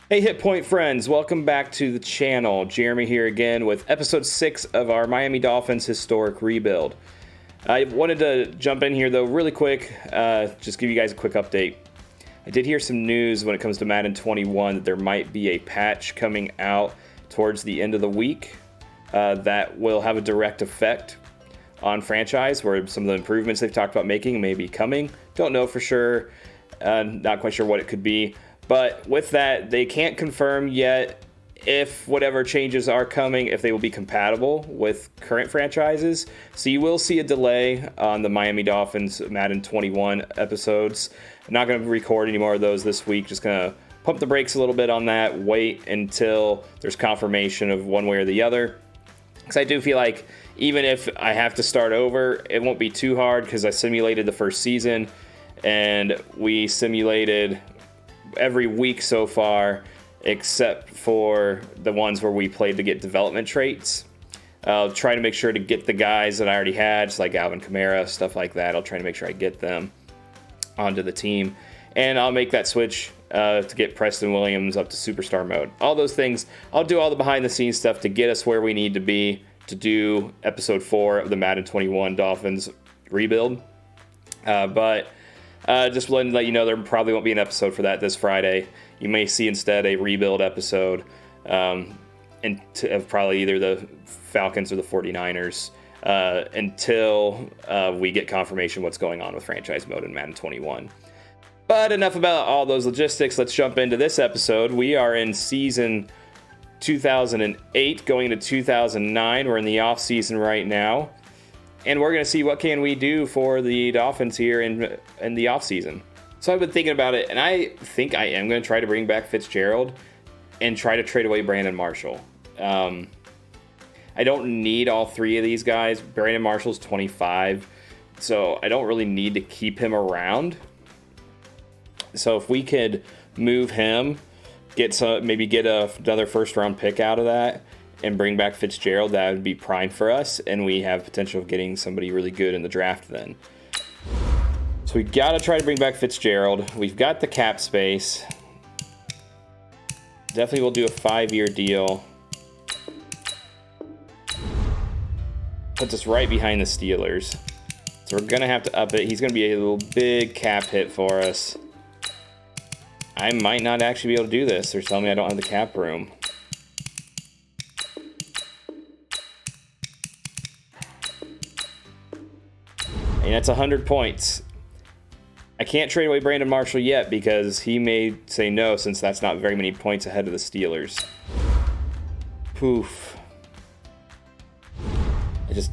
Hey HitPoint friends, welcome back to the channel. Jeremy here again with episode 6 of our Miami Dolphins historic rebuild. I wanted to jump in here though really quick, just give you guys a quick update. I did hear some news when it comes to Madden 21 that there might be a patch coming out towards the end of the week that will have a direct effect on franchise, where some of the improvements they've talked about making may be coming. Don't know for sure, not quite sure what it could be. But with that, they can't confirm yet if whatever changes are coming, if they will be compatible with current franchises. So you will see a delay on the Miami Dolphins Madden 21 episodes. I'm not going to record any more of those this week. Just going to pump the brakes a little bit on that. Wait until there's confirmation of one way or the other. Because I do feel like even if I have to start over, it won't be too hard because I simulated the first season. And we simulated every week so far, except for the ones where we played to get development traits. I'll try to make sure to get the guys that I already had, just like Alvin Kamara, stuff like that. I'll try to make sure I get them onto the team. And I'll make that switch to get Preston Williams up to superstar mode. All those things, I'll do all the behind the scenes stuff to get us where we need to be to do episode 4 of the Madden 21 Dolphins rebuild. Just wanted to let you know there probably won't be an episode for that this Friday. You may see instead a rebuild episode of probably either the Falcons or the 49ers until we get confirmation what's going on with franchise mode in Madden 21. But enough about all those logistics. Let's jump into this episode. We are in season 2008 going into 2009. We're in the off season right now. And we're going to see what can we do for the Dolphins here in the offseason. So I've been thinking about it, and I think I am going to try to bring back Fitzgerald and try to trade away Brandon Marshall. I don't need all three of these guys. Brandon Marshall's 25, so I don't really need to keep him around. So if we could move him, maybe get another first-round pick out of that, and bring back Fitzgerald, that would be prime for us, and we have potential of getting somebody really good in the draft then. So we got to try to bring back Fitzgerald. We've got the cap space. Definitely we'll do a 5-year deal. Puts us right behind the Steelers. So we're going to have to up it. He's going to be a little big cap hit for us. I might not actually be able to do this. They're telling me I don't have the cap room. And that's 100 points. I can't trade away Brandon Marshall yet because he may say no, since that's not very many points ahead of the Steelers. Poof.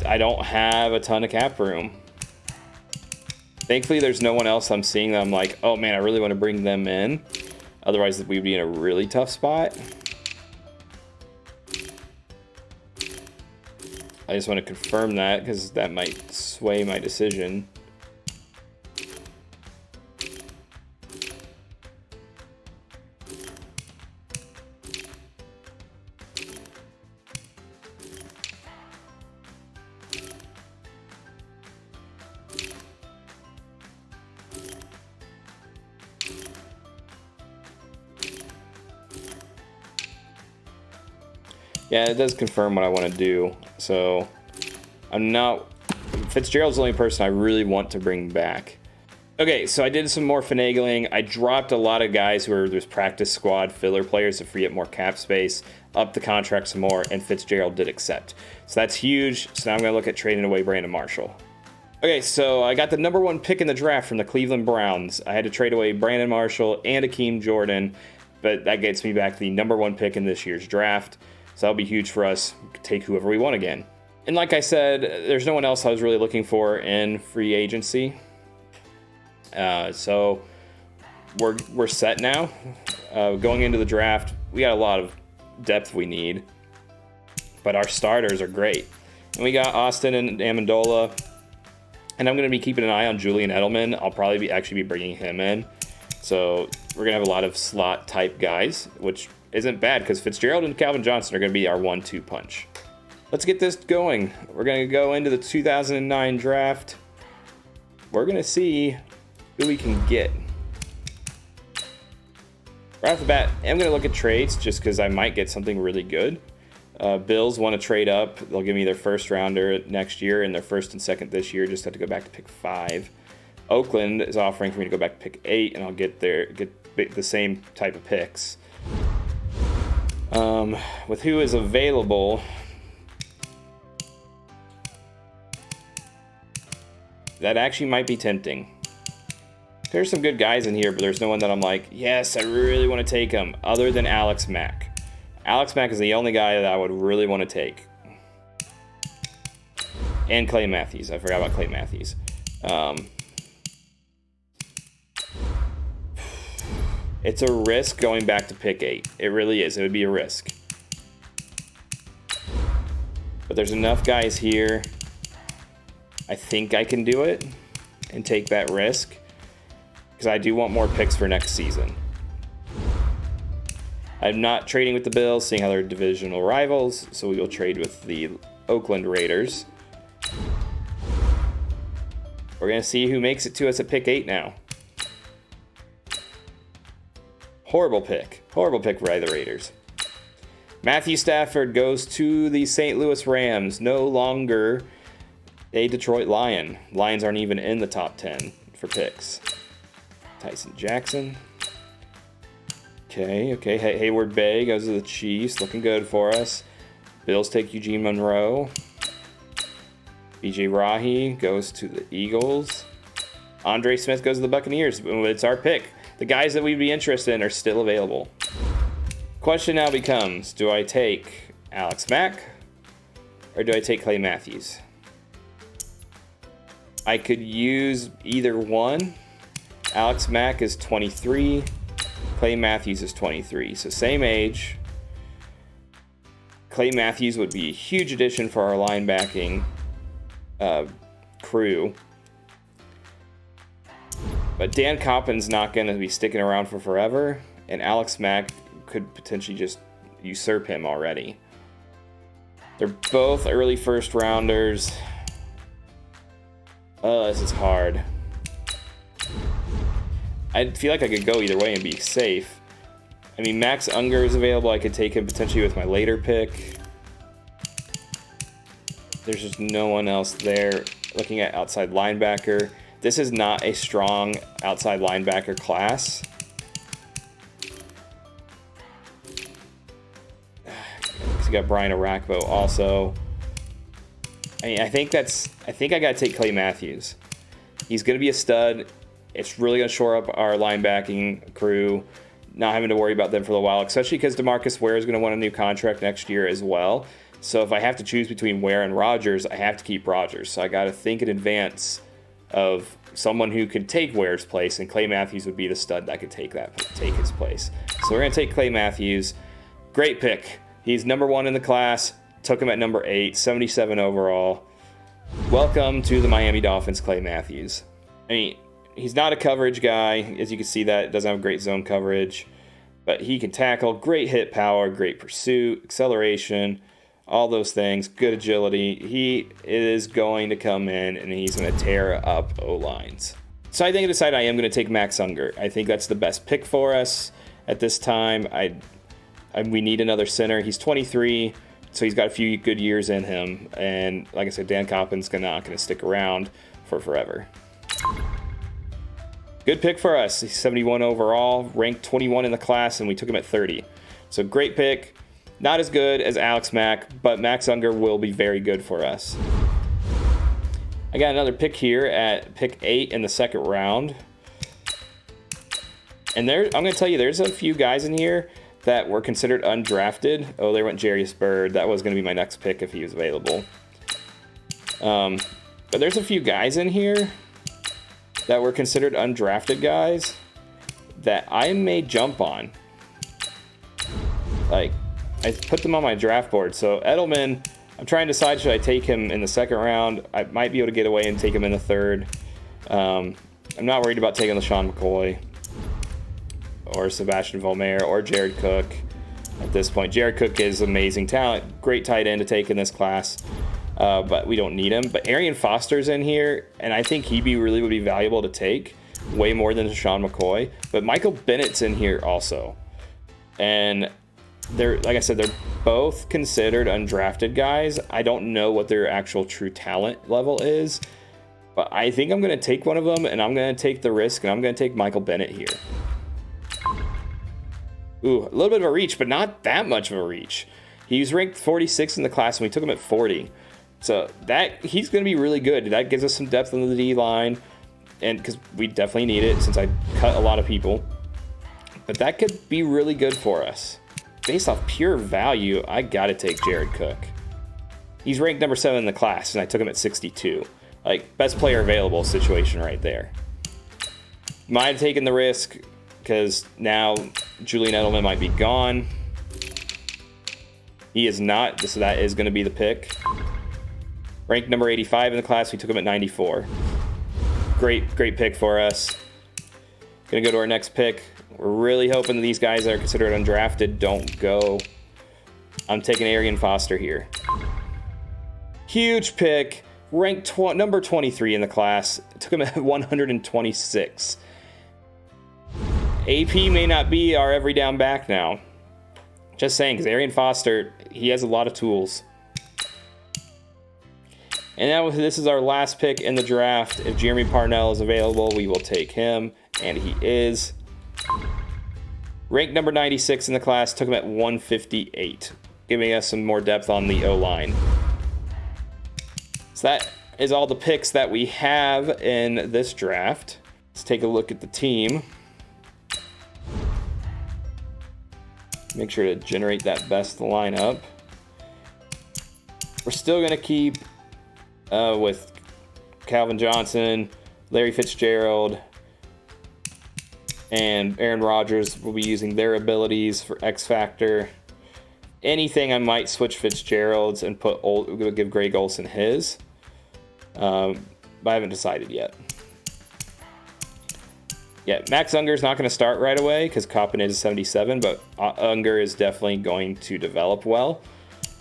I don't have a ton of cap room. Thankfully, there's no one else I'm seeing that I'm like, oh man, I really want to bring them in. Otherwise, we'd be in a really tough spot. I just want to confirm that because that might sway my decision. Yeah, it does confirm what I want to do. So Fitzgerald's the only person I really want to bring back. Okay, so I did some more finagling. I dropped a lot of guys who are just practice squad filler players to free up more cap space, up the contract some more, and Fitzgerald did accept. So that's huge. So now I'm going to look at trading away Brandon Marshall. Okay, so I got the number 1 pick in the draft from the Cleveland Browns. I had to trade away Brandon Marshall and Akeem Jordan, but that gets me back the number 1 pick in this year's draft. So that'll be huge for us. We can take whoever we want again. And like I said, there's no one else I was really looking for in free agency. So we're set now. Going into the draft, we got a lot of depth we need, but our starters are great. And we got Austin and Amendola, and I'm going to be keeping an eye on Julian Edelman. I'll probably actually be bringing him in. So we're going to have a lot of slot type guys, which isn't bad because Fitzgerald and Calvin Johnson are going to be our 1-2 punch. Let's get this going. We're going to go into the 2009 draft. We're going to see who we can get. Right off the bat, I'm going to look at trades just because I might get something really good. Bills want to trade up. They'll give me their first rounder next year and their first and second this year. Just have to go back to pick 5. Oakland is offering for me to go back to pick 8, and I'll get the same type of picks. With who is available, that actually might be tempting. There's some good guys in here, but there's no one that I'm like, yes, I really want to take him, other than Alex Mack. Alex Mack is the only guy that I would really want to take. And Clay Matthews. I forgot about Clay Matthews. It's a risk going back to pick 8. It really is. It would be a risk. But there's enough guys here. I think I can do it and take that risk, because I do want more picks for next season. I'm not trading with the Bills, seeing how they're divisional rivals, so we will trade with the Oakland Raiders. We're going to see who makes it to us at pick 8 now. Horrible pick. Horrible pick by the Raiders. Matthew Stafford goes to the St. Louis Rams. No longer a Detroit Lion. Lions aren't even in the top 10 for picks. Tyson Jackson. Okay. Hayward Bay goes to the Chiefs. Looking good for us. Bills take Eugene Monroe. BJ Rahi goes to the Eagles. Andre Smith goes to the Buccaneers. It's our pick. The guys that we'd be interested in are still available. Question now becomes, do I take Alex Mack or do I take Clay Matthews? I could use either one. Alex Mack is 23. Clay Matthews is 23. So same age. Clay Matthews would be a huge addition for our linebacking crew. But Dan Coppin's not going to be sticking around for forever. And Alex Mack could potentially just usurp him already. They're both early first rounders. Oh, this is hard. I feel like I could go either way and be safe. I mean, Max Unger is available. I could take him potentially with my later pick. There's just no one else there. Looking at outside linebacker, this is not a strong outside linebacker class. You got Brian Arakpo also. I mean, I think I gotta take Clay Matthews. He's gonna be a stud. It's really gonna shore up our linebacking crew, not having to worry about them for a while, especially because DeMarcus Ware is gonna want a new contract next year as well. So if I have to choose between Ware and Rodgers, I have to keep Rodgers. So I gotta think in advance of someone who could take Ware's place, and Clay Matthews would be the stud that could take his place. So we're gonna take Clay Matthews. Great pick. He's number 1 in the class. Took him at number 8, 77 overall. Welcome to the Miami Dolphins, Clay Matthews. I mean, he's not a coverage guy. As you can see, that doesn't have great zone coverage. But he can tackle, great hit power, great pursuit, acceleration, all those things, good agility. He is going to come in and he's going to tear up O-lines. So I think I decided I am going to take Max Unger. I think that's the best pick for us at this time. We need another center. He's 23, so he's got a few good years in him. And like I said, Dan Coppin's not going to stick around for forever. Good pick for us. He's 71 overall, ranked 21 in the class, and we took him at 30. So great pick. Not as good as Alex Mack, but Max Unger will be very good for us. I got another pick here at pick 8 in the second round. And I'm going to tell you, there's a few guys in here that were considered undrafted. Oh, there went Jarius Byrd. That was going to be my next pick if he was available. But there's a few guys in here that were considered undrafted guys that I may jump on. Like, I put them on my draft board. So Edelman, I'm trying to decide, should I take him in the second round? I might be able to get away and take him in the third. I'm not worried about taking LaShawn McCoy or Sebastian Vollmer or Jared Cook at this point. Jared Cook is amazing talent, great tight end to take in this class, but we don't need him. But Arian Foster's in here, and I think would be valuable to take, way more than LaShawn McCoy. But Michael Bennett's in here also. And they're, like I said, they're both considered undrafted guys. I don't know what their actual true talent level is, but I think I'm going to take one of them, and I'm going to take the risk, and I'm going to take Michael Bennett here. Ooh, a little bit of a reach, but not that much of a reach. He was ranked 46 in the class, and we took him at 40. So he's going to be really good. That gives us some depth on the D line, and because we definitely need it since I cut a lot of people. But that could be really good for us. Based off pure value, I got to take Jared Cook. He's ranked number 7 in the class, and I took him at 62. Like, best player available situation right there. Might have taken the risk because now Julian Edelman might be gone. He is not, so that is going to be the pick. Ranked number 85 in the class, we took him at 94. Great pick for us. Gonna go to our next pick. We're really hoping that these guys that are considered undrafted don't go. I'm taking Arian Foster here. Huge pick. Ranked number 23 in the class. Took him at 126. AP may not be our every down back now. Just saying, because Arian Foster, he has a lot of tools. And now this is our last pick in the draft. If Jeremy Parnell is available, we will take him, and he is. Ranked number 96 in the class, took him at 158, giving us some more depth on the O-line. So that is all the picks that we have in this draft. Let's take a look at the team. Make sure to generate that best lineup. We're still going to keep with Calvin Johnson, Larry Fitzgerald, and Aaron Rodgers. Will be using their abilities for X Factor. Anything I might switch Fitzgerald's and give Greg Olsen his. But I haven't decided yet. Yeah, Max Unger is not going to start right away because Coppin is 77, but Unger is definitely going to develop well.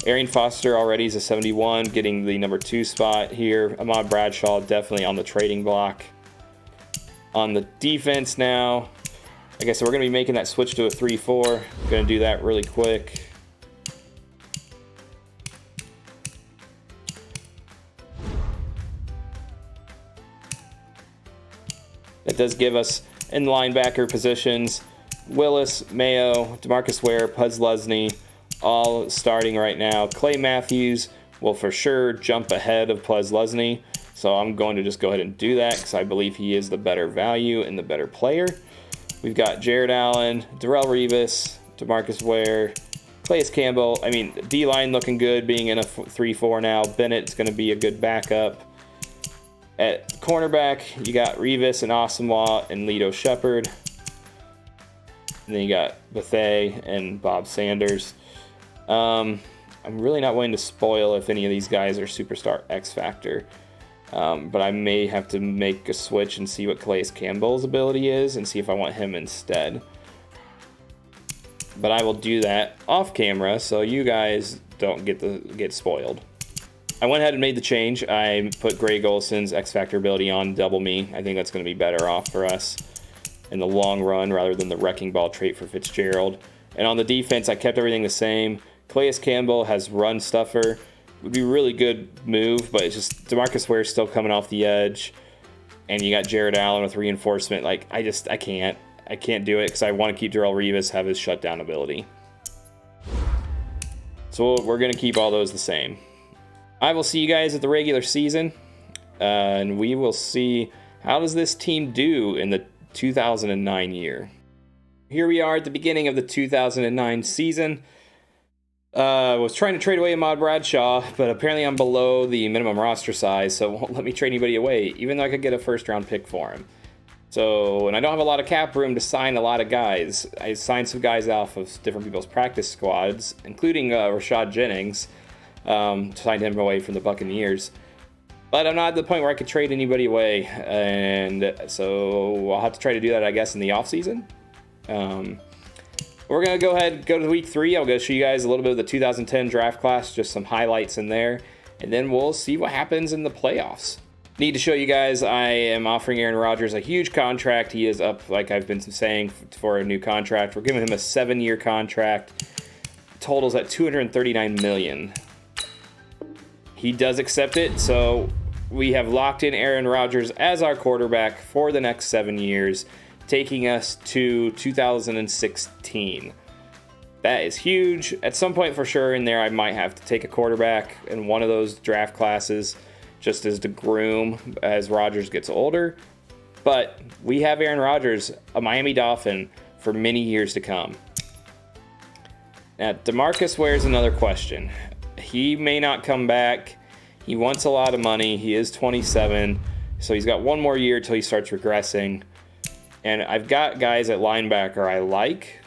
Arian Foster already is a 71, getting the number 2 spot here. Ahmad Bradshaw definitely on the trading block. On the defense now, like I said, we're going to be making that switch to a 3-4. Going to do that really quick. It does give us in linebacker positions Willis, Mayo, DeMarcus Ware, Puz Lesney, all starting right now. Clay Matthews will for sure jump ahead of Puz Lesney, so I'm going to just go ahead and do that because I believe he is the better value and the better player. We've got Jared Allen, Darrelle Revis, DeMarcus Ware, Calais Campbell. I mean, D-line looking good, being in a 3-4 now. Bennett's going to be a good backup. At cornerback, you got Revis and Asamoah and Lito Shepherd. And then you got Bethea and Bob Sanders. I'm really not willing to spoil if any of these guys are superstar X Factor. But I may have to make a switch and see what Calais Campbell's ability is and see if I want him instead. But I will do that off camera so you guys don't get spoiled. I went ahead and made the change. I put Greg Olsen's X Factor ability on double me. I think that's going to be better off for us in the long run rather than the wrecking ball trait for Fitzgerald. And on the defense, I kept everything the same. Calais Campbell has run stuffer. Would be a really good move, but it's just DeMarcus Ware still coming off the edge. And you got Jared Allen with reinforcement. Like, I can't do it because I want to keep Darrelle Revis have his shutdown ability. So we're going to keep all those the same. I will see you guys at the regular season, and we will see how does this team do in the 2009 year. Here we are at the beginning of the 2009 season. Was trying to trade away Ahmad Bradshaw, but apparently I'm below the minimum roster size, so it won't let me trade anybody away, even though I could get a first-round pick for him. So, and I don't have a lot of cap room to sign a lot of guys. I signed some guys off of different people's practice squads, including Rashad Jennings. Signed him away from the Buccaneers. But I'm not at the point where I could trade anybody away, and so I'll have to try to do that, I guess, in the offseason. We're going to go ahead and go to week 3. I'll go show you guys a little bit of the 2010 draft class, just some highlights in there, and then we'll see what happens in the playoffs. Need to show you guys, I am offering Aaron Rodgers a huge contract. He is up, like I've been saying, for a new contract. We're giving him a 7-year contract. Totals at $239 million. He does accept it, so we have locked in Aaron Rodgers as our quarterback for the next 7 years, taking us to 2016. That is huge. At some point for sure in there, I might have to take a quarterback in one of those draft classes just as to groom as Rodgers gets older. But we have Aaron Rodgers, a Miami Dolphin, for many years to come. Now, DeMarcus Ware's another question. He may not come back. He wants a lot of money. He is 27, so he's got one more year till he starts regressing. And I've got guys at linebacker I like,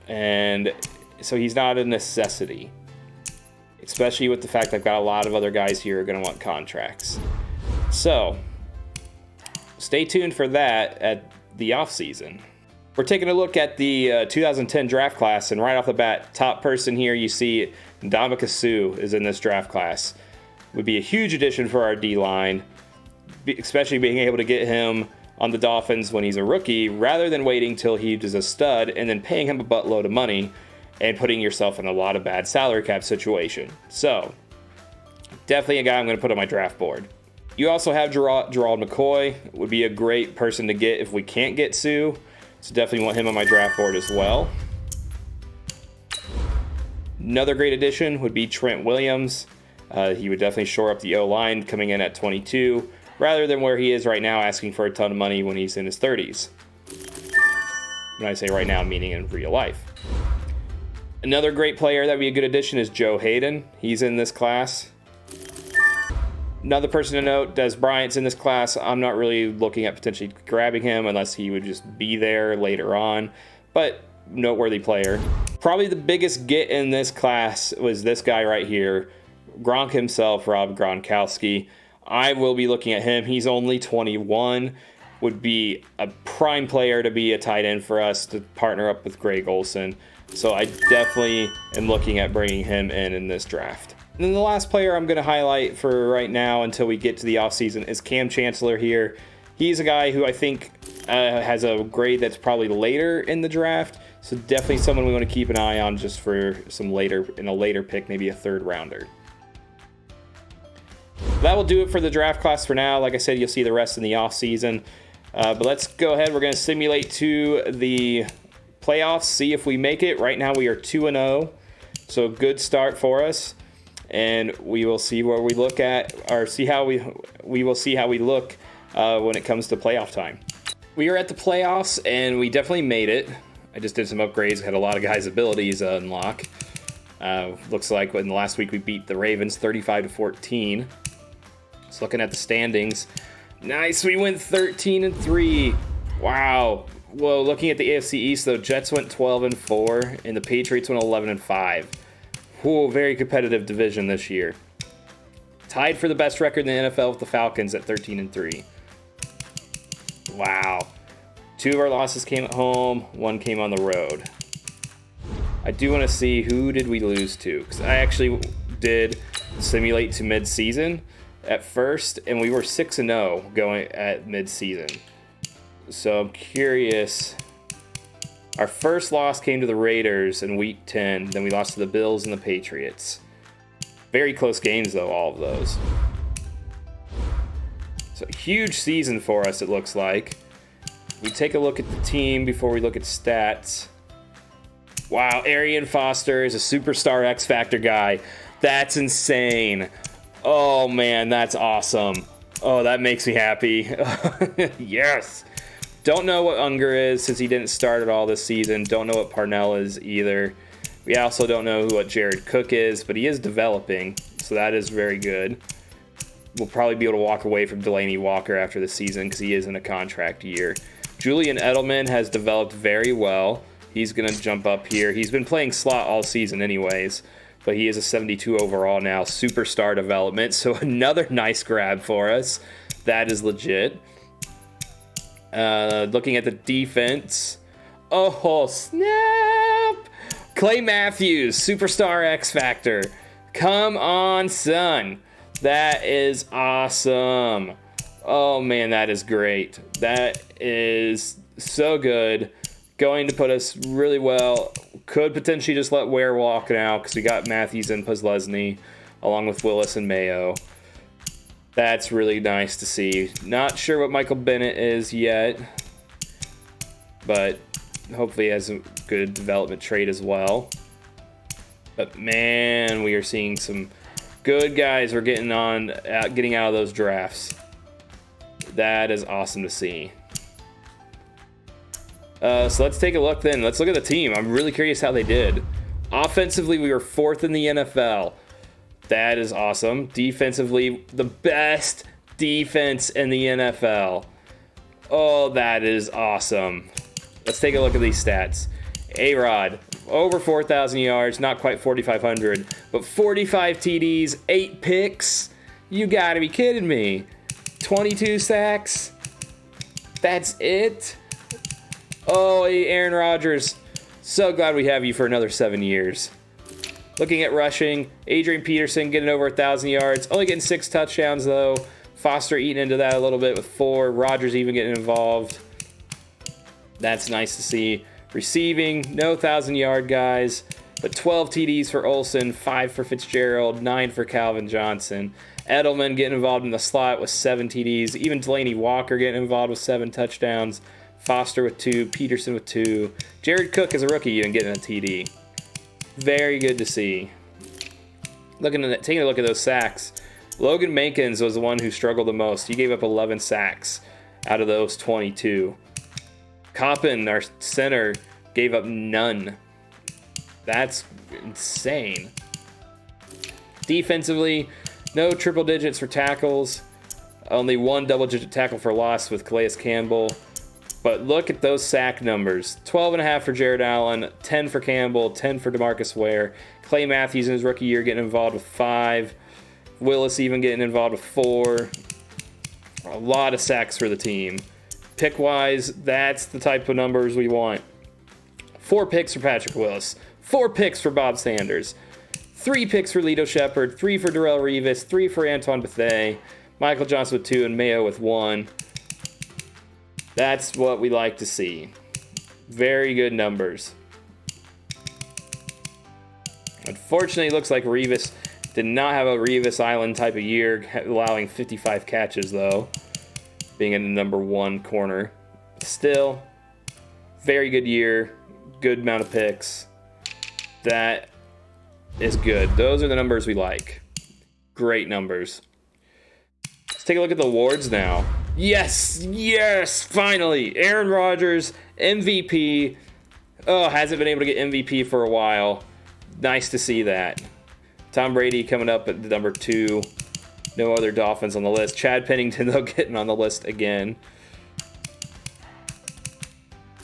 and so he's not a necessity, especially with the fact I've got a lot of other guys here who are going to want contracts. So stay tuned for that at the offseason. We're taking a look at the 2010 draft class, and right off the bat, top person here you see, Ndamukong Suh is in this draft class. Would be a huge addition for our D-line, especially being able to get him on the Dolphins when he's a rookie, rather than waiting till he's a stud and then paying him a buttload of money and putting yourself in a lot of bad salary cap situation. So, definitely a guy I'm going to put on my draft board. You also have Gerald McCoy. Would be a great person to get if we can't get Suh. So definitely want him on my draft board as well. Another great addition would be Trent Williams. He would definitely shore up the O-line coming in at 22, rather than where he is right now asking for a ton of money when he's in his 30s. When I say right now, meaning in real life. Another great player that would be a good addition is Joe Hayden. He's in this class. Another person to note, Des Bryant's in this class. I'm not really looking at potentially grabbing him unless he would just be there later on, but noteworthy player. Probably the biggest get in this class was this guy right here, Gronk himself, Rob Gronkowski. I will be looking at him. He's only 21. Would be a prime player to be a tight end for us to partner up with Greg Olsen. So I definitely am looking at bringing him in this draft. And then the last player I'm going to highlight for right now until we get to the offseason is Cam Chancellor here. He's a guy who I think has a grade that's probably later in the draft. So definitely someone we want to keep an eye on just for some later, in a later pick, maybe a third rounder. That will do it for the draft class for now. Like I said, you'll see the rest in the offseason. But let's go ahead. We're going to simulate to the playoffs, see if we make it. Right now we are 2-0. So good start for us. And we will see where we look at, or see how we will see how we look when it comes to playoff time. We are at the playoffs, and we definitely made it. I just did some upgrades, had a lot of guys' abilities unlock. Looks like in the last week we beat the Ravens 35-14. Just looking at the standings. Nice, we went 13-3. Wow. Whoa, looking at the AFC East, though, Jets went 12-4, and the Patriots went 11-5. Whoa, very competitive division this year. Tied for the best record in the NFL with the Falcons at 13-3. Wow. 2 of our losses came at home, 1 came on the road. I do want to see who did we lose to, because I actually did simulate to mid-season at first, and we were 6-0 going at mid-season. So I'm curious. Our first loss came to the Raiders in Week 10. Then we lost to the Bills and the Patriots. Very close games, though, all of those. So huge season for us, it looks like. We take a look at the team before we look at stats. Wow, Arian Foster is a superstar X Factor guy. That's insane. Oh, man, that's awesome. Oh, that makes me happy. Yes. Don't know what Unger is since he didn't start at all this season. Don't know what Parnell is either. We also don't know what Jared Cook is, but he is developing, so that is very good. We'll probably be able to walk away from Delaney Walker after the season because he is in a contract year. Julian Edelman has developed very well. He's going to jump up here. He's been playing slot all season anyways, but he is a 72 overall now. Superstar development, so another nice grab for us. That is legit. Looking at the defense. Oh, snap! Clay Matthews, superstar X Factor. Come on, son. That is awesome. Oh man, that is great. That is so good. Going to put us really well. Could potentially just let Ware walk now because we got Matthews and Posluszny along with Willis and Mayo. That's really nice to see. Not sure what Michael Bennett is yet, but hopefully he has a good development trait as well. But man, we are seeing some good guys we're getting out of those drafts. That is awesome to see. So let's take a look then. Let's look at the team. I'm really curious how they did. Offensively, we were 4th in the NFL. That is awesome. Defensively, the best defense in the NFL. Oh, that is awesome. Let's take a look at these stats. A-Rod, over 4,000 yards, not quite 4,500, but 45 TDs, 8 picks. You gotta be kidding me. 22 sacks. That's it? Oh, Aaron Rodgers. So glad we have you for another 7 years. Looking at rushing, Adrian Peterson getting over 1,000 yards, only getting 6 touchdowns though. Foster eating into that a little bit with 4. Rodgers even getting involved. That's nice to see. Receiving, no 1,000-yard guys, but 12 TDs for Olsen, 5 for Fitzgerald, 9 for Calvin Johnson. Edelman getting involved in the slot with 7 TDs. Even Delaney Walker getting involved with 7 touchdowns. Foster with 2, Peterson with 2. Jared Cook as a rookie even getting a TD. Very good to see. Taking a look at those sacks. Logan Mankins was the one who struggled the most. He gave up 11 sacks out of those 22. Coppin, our center, gave up none. That's insane. Defensively, no triple digits for tackles. Only 1 double-digit tackle for loss with Calais Campbell. But look at those sack numbers. 12.5 for Jared Allen, 10 for Campbell, 10 for DeMarcus Ware. Clay Matthews in his rookie year getting involved with 5. Willis even getting involved with 4. A lot of sacks for the team. Pick-wise, that's the type of numbers we want. 4 picks for Patrick Willis. 4 picks for Bob Sanders. 3 picks for Lito Shepherd. 3 for Darrelle Revis. 3 for Antoine Bethea. Michael Johnson with 2 and Mayo with 1. That's what we like to see. Very good numbers. Unfortunately, it looks like Revis did not have a Revis Island type of year, allowing 55 catches, though, being in the #1 corner. Still, very good year, good amount of picks. That is good. Those are the numbers we like. Great numbers. Let's take a look at the awards now. Yes, finally. Aaron Rodgers, MVP. Oh, hasn't been able to get MVP for a while. Nice to see that. Tom Brady coming up at number 2. No other Dolphins on the list. Chad Pennington, though, getting on the list again.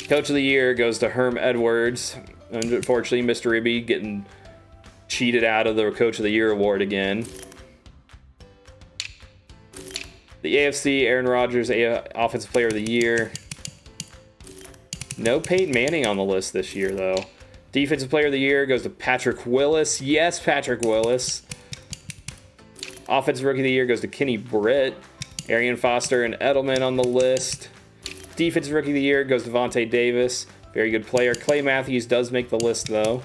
Coach of the Year goes to Herm Edwards. Unfortunately, Mr. Ribby getting cheated out of the Coach of the Year award again. The AFC, Aaron Rodgers, Offensive Player of the Year. No Peyton Manning on the list this year, though. Defensive Player of the Year goes to Patrick Willis. Yes, Patrick Willis. Offensive Rookie of the Year goes to Kenny Britt. Arian Foster and Edelman on the list. Defensive Rookie of the Year goes to Vontae Davis. Very good player. Clay Matthews does make the list, though.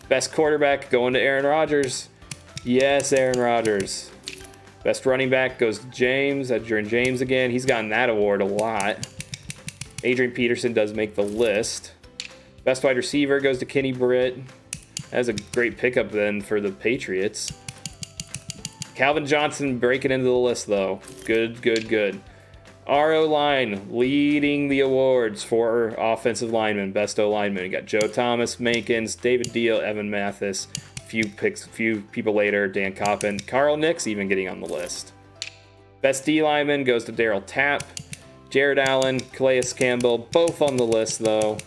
Best quarterback going to Aaron Rodgers. Yes, Aaron Rodgers. Best running back goes to James. Adrian James again. He's gotten that award a lot. Adrian Peterson does make the list. Best wide receiver goes to Kenny Britt. That's a great pickup then for the Patriots. Calvin Johnson breaking into the list, though. Good. Our O-line leading the awards for offensive linemen. Best O-lineman. You got Joe Thomas, Mankins, David Deal, Evan Mathis. Few people later, Dan Coppin. Carl Nix even getting on the list. Best D-lineman goes to Darryl Tapp. Jared Allen, Calais Campbell, both on the list, though.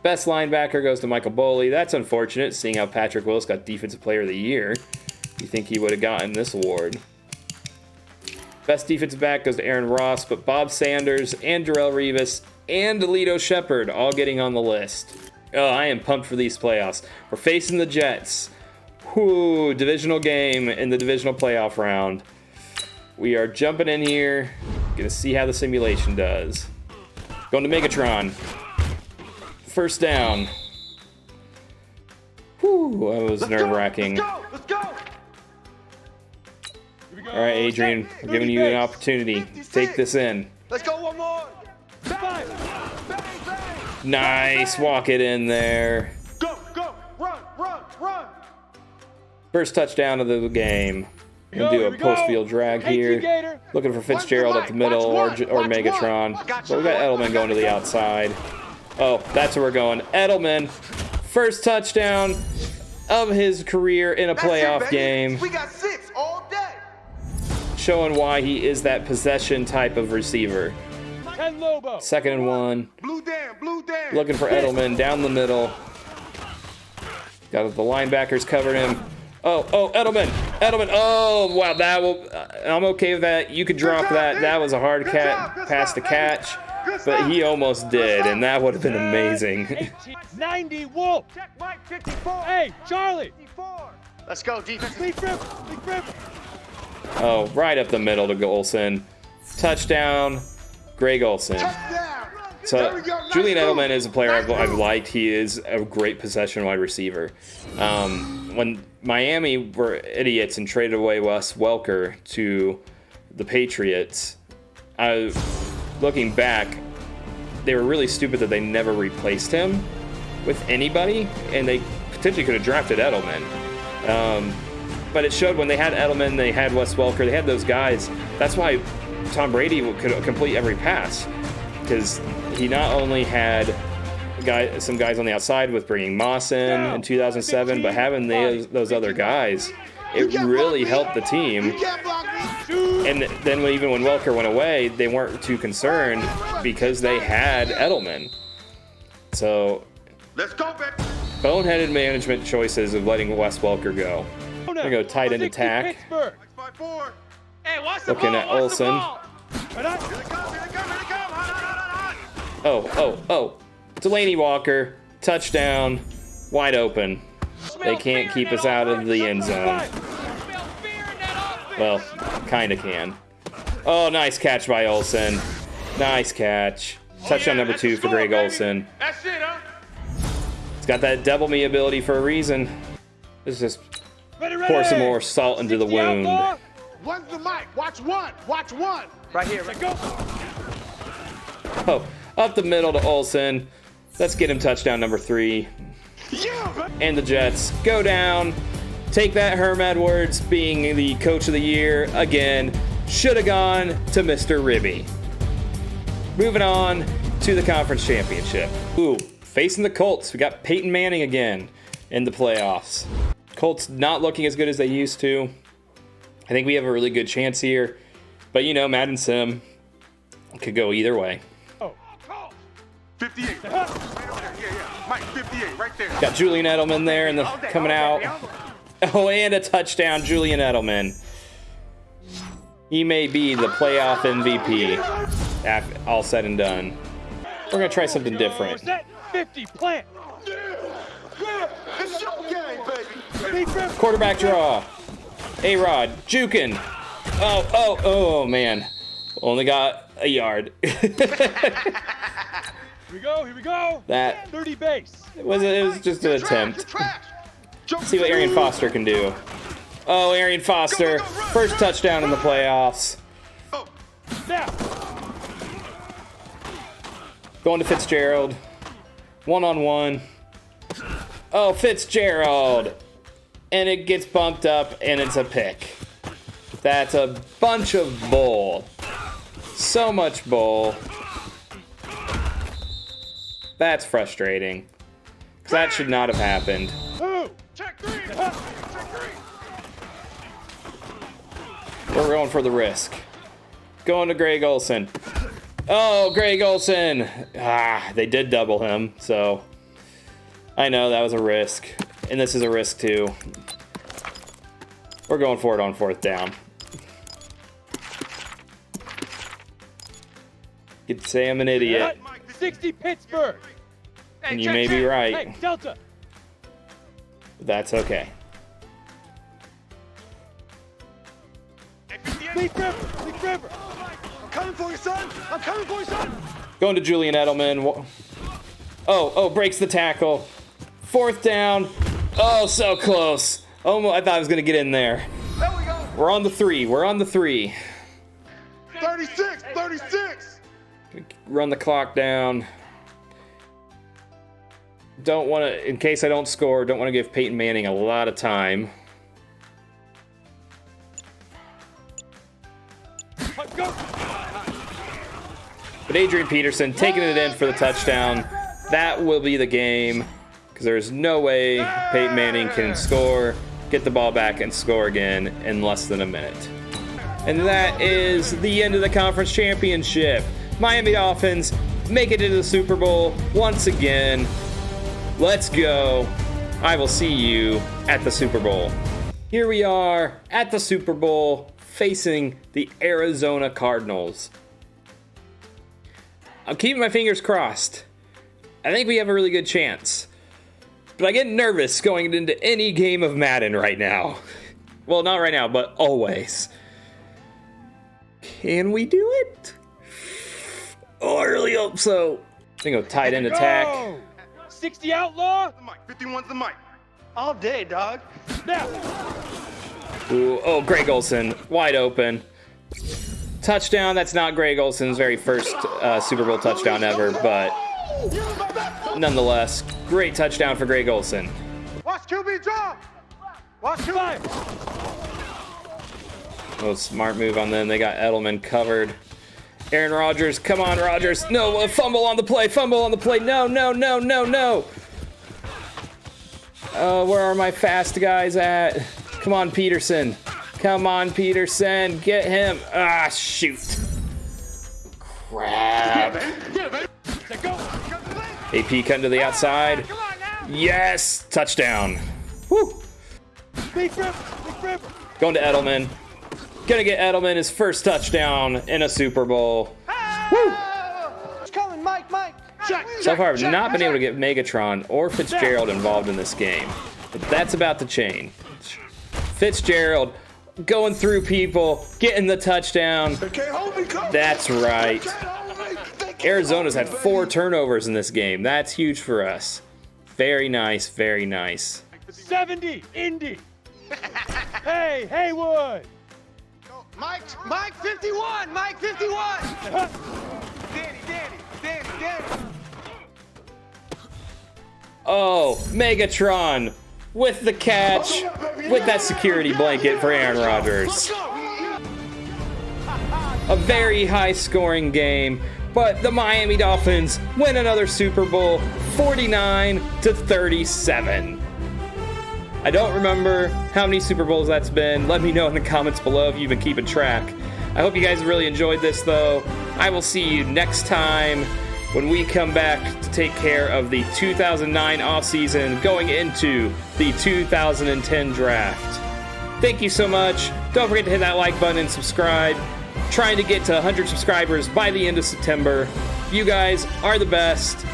Best linebacker goes to Michael Boley. That's unfortunate, seeing how Patrick Willis got Defensive Player of the Year. You think he would have gotten this award. Best defensive back goes to Aaron Ross, but Bob Sanders and Darrelle Revis and Lito Shepherd all getting on the list. Oh, I am pumped for these playoffs. We're facing the Jets. Divisional game in the divisional playoff round. We are jumping in here. Gonna see how the simulation does. Going to Megatron. First down. Whew, that was nerve-wracking. Let's go. All right, Adrian, we're giving you an opportunity. Take this in. Let's go one more. Bang, Nice, walk it in there. Go, run. First touchdown of the game. We'll do a post-field drag here. Looking for Fitzgerald up the middle or Megatron. But we got Edelman going to the outside. Oh, that's where we're going. Edelman, first touchdown of his career in a playoff game. We got 6 all day. Showing why he is that possession type of receiver. Second and 1. Blue Dan. Looking for Edelman down the middle. Got the linebackers covering him. Oh, Edelman. Oh, wow, that will. I'm okay with that. You could drop that. That was a hard pass to catch, but he almost did, and that would have been amazing. 90 Wolf. Check Mike 54. Hey, Charlie. 54. Let's go defense. Big rip. Oh, right up the middle to Olsen. Touchdown, Greg Olsen. So Julian Edelman is a player I've liked. He is a great possession wide receiver. When Miami were idiots and traded away Wes Welker to the Patriots, looking back, they were really stupid that they never replaced him with anybody, and they potentially could have drafted Edelman. But it showed when they had Edelman, they had Wes Welker, they had those guys. That's why Tom Brady could complete every pass, because he not only had some guys on the outside with bringing Moss in 2007, but having those other guys, it really helped the team. And then even when Welker went away, they weren't too concerned because they had Edelman. So, Let's go, baby. Boneheaded management choices of letting Wes Welker go. We're going to go tight end attack. Looking at Olsen. Oh. Delaney Walker, touchdown, wide open. They can't keep us out of the end zone. Well, kind of can. Oh, nice catch by Olsen. Nice catch. Touchdown number 2 for Greg Olsen. That's it, huh? He's got that double me ability for a reason. Let's just pour some more salt into the wound. One's the mic. Watch one. Right here. Go. Oh, up the middle to Olsen. Let's get him touchdown number 3. And the Jets go down. Take that, Herm Edwards, being the coach of the year again. Should have gone to Mr. Ribby. Moving on to the conference championship. Ooh, facing the Colts. We got Peyton Manning again in the playoffs. Colts not looking as good as they used to. I think we have a really good chance here. But you know, Madden Sim could go either way. 58. Mike, 58, right there. Got Julian Edelman there and coming out. Oh, and a touchdown, Julian Edelman. He may be the playoff MVP after all said and done. We're going to try something different. 50 plant. It's your game, baby. Quarterback draw. A-Rod, juking. Oh, man. Only got a yard. Here we go. That 30 base. it was just an attempt. See what Arian Foster can do. Oh, Arian Foster, first touchdown in the playoffs. Going to Fitzgerald. 1-on-1. Oh, Fitzgerald. And it gets bumped up, and it's a pick. That's a bunch of bull. So much bull. That's frustrating. Because that should not have happened. Check 3. We're going for the risk. Going to Greg Olsen. Oh, Greg Olsen. They did double him, so I know that was a risk. And this is a risk too. We're going for it on 4th down. You could say I'm an idiot. 60 Pittsburgh. And you may be right. Hey, Delta. That's okay. Leaf River. Leaf River. I'm coming for you, son. I'm coming for you, son. Going to Julian Edelman. Oh, breaks the tackle. 4th down. Oh, so close. Almost, I thought I was going to get in there. There we go. We're on the 3. We're on the 3. 36, 36. Run the clock down. Don't want to, in case I don't score, don't want to give Peyton Manning a lot of time. Go. But Adrian Peterson taking it in for the touchdown. That will be the game, because there's no way Peyton Manning can score, get the ball back, and score again in less than a minute. And that is the end of the conference championship. Miami Dolphins make it into the Super Bowl once again. Let's go. I will see you at the Super Bowl. Here we are at the Super Bowl facing the Arizona Cardinals. I'm keeping my fingers crossed. I think we have a really good chance. But I get nervous going into any game of Madden right now. Well, not right now, but always. Can we do it? Oh, I really hope so. I think a tight end attack. 60 outlaw. The mic. 51's the mic. All day, dog. Now. Ooh, oh, Greg Olsen, wide open. Touchdown. That's not Greg Olsen's very first Super Bowl touchdown ever, but nonetheless, great touchdown for Greg Olsen. Watch QB drop. Watch QB. Oh, smart move on them. They got Edelman covered. Aaron Rodgers, come on, Rodgers. No, a fumble on the play, fumble on the play. No, no, no, no, no. Oh, where are my fast guys at? Come on, Peterson. Come on, Peterson. Get him. Ah, shoot. Crap. AP cutting to the outside. Yes, touchdown. Woo. Going to Edelman. Gonna get Edelman his first touchdown in a Super Bowl. Woo. It's coming, Mike. So far, I've not been able to get Megatron or Fitzgerald involved in this game, but that's about to change. Fitzgerald going through people, getting the touchdown. That's right. Arizona's had 4 turnovers in this game. That's huge for us. Very nice, very nice. 70, Indy. Hey, Haywood. Mike 51. Mike 51. Danny. Oh, Megatron with the catch, with that security blanket for Aaron Rodgers. A very high-scoring game, but the Miami Dolphins win another Super Bowl, 49-37. I don't remember how many Super Bowls that's been. Let me know in the comments below if you've been keeping track. I hope you guys really enjoyed this, though. I will see you next time when we come back to take care of the 2009 offseason going into the 2010 draft. Thank you so much. Don't forget to hit that like button and subscribe. Trying to get to 100 subscribers by the end of September. You guys are the best.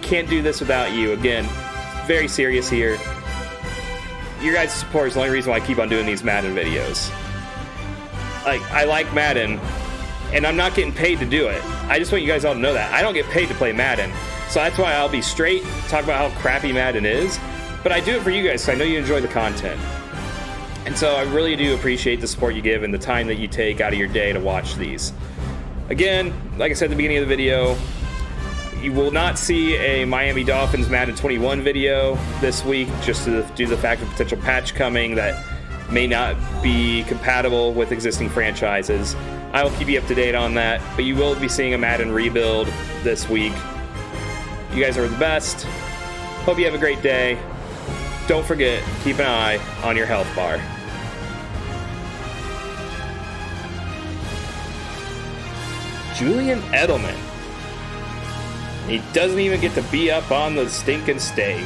Can't do this without you. Again, very serious here. Your guys' support is the only reason why I keep on doing these Madden videos. I like Madden, and I'm not getting paid to do it. I just want you guys all to know that. I don't get paid to play Madden. So that's why I'll be straight, talk about how crappy Madden is. But I do it for you guys, because I know you enjoy the content. And so I really do appreciate the support you give and the time that you take out of your day to watch these. Again, like I said at the beginning of the video, you will not see a Miami Dolphins Madden 21 video this week, just due to the fact of potential patch coming that may not be compatible with existing franchises. I will keep you up to date on that, but you will be seeing a Madden rebuild this week. You guys are the best. Hope you have a great day. Don't forget, keep an eye on your health bar. Julian Edelman. He doesn't even get to be up on the stinking stage.